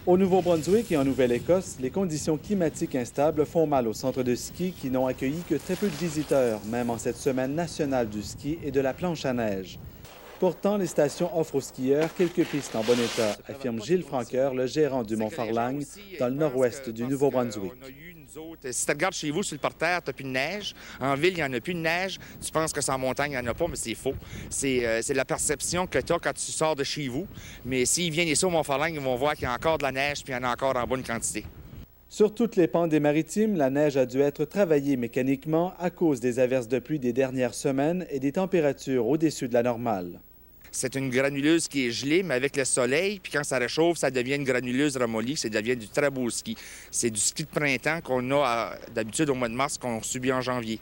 Au Nouveau-Brunswick et en Nouvelle-Écosse, les conditions climatiques instables font mal aux centres de ski qui n'ont accueilli que très peu de visiteurs, même en cette semaine nationale du ski et de la planche à neige. Pourtant, les stations offrent aux skieurs quelques pistes en bon état, affirme Gilles Franqueur, le gérant du Mont-Farlagne, dans le nord-ouest du Nouveau-Brunswick. Si tu regardes chez vous sur le parterre, tu n'as plus de neige. En ville, il n'y en a plus de neige. Tu penses que c'est en montagne, il n'y en a pas, mais c'est faux. C'est la perception que tu as quand tu sors de chez vous. Mais s'ils viennent ici au Mont-Farlagne, ils vont voir qu'il y a encore de la neige puis il y en a encore en bonne quantité. Sur toutes les pentes des maritimes, la neige a dû être travaillée mécaniquement à cause des averses de pluie des dernières semaines et des températures au-dessus de la normale. C'est une granuleuse qui est gelée, mais avec le soleil, puis quand ça réchauffe, ça devient une granuleuse ramollie, ça devient du très beau ski. C'est du ski de printemps qu'on a d'habitude au mois de mars, qu'on subit en janvier.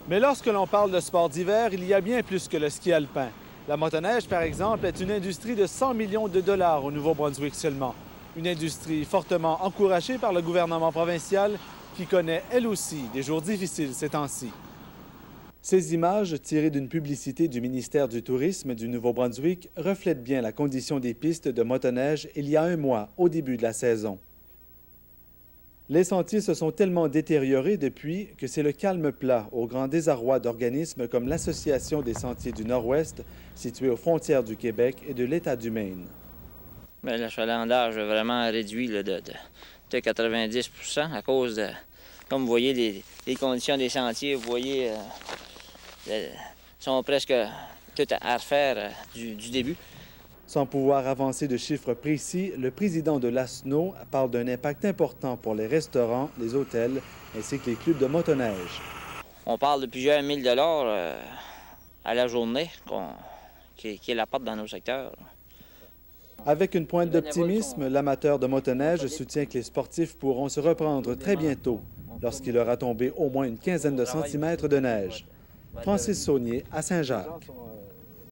Mais lorsque l'on parle de sport d'hiver, il y a bien plus que le ski alpin. La motoneige, par exemple, est une industrie de 100 millions de dollars au Nouveau-Brunswick seulement. Une industrie fortement encouragée par le gouvernement provincial qui connaît, elle aussi, des jours difficiles ces temps-ci. Ces images, tirées d'une publicité du ministère du Tourisme du Nouveau-Brunswick, reflètent bien la condition des pistes de motoneige il y a un mois, au début de la saison. Les sentiers se sont tellement détériorés depuis que c'est le calme plat, au grand désarroi d'organismes comme l'Association des sentiers du Nord-Ouest, située aux frontières du Québec et de l'État du Maine. Bien, l'achalandage a vraiment réduit là, de 90 % à cause de, comme vous voyez, les conditions des sentiers, vous voyez, sont presque toutes à refaire du début. Sans pouvoir avancer de chiffres précis, le président de l'ASNO parle d'un impact important pour les restaurants, les hôtels ainsi que les clubs de motoneige. On parle de plusieurs mille dollars à la journée qui est la porte dans nos secteurs. Avec une pointe d'optimisme, l'amateur de motoneige soutient que les sportifs pourront se reprendre très bientôt, lorsqu'il aura tombé au moins une quinzaine de centimètres de neige. Francis Saunier, à Saint-Jacques.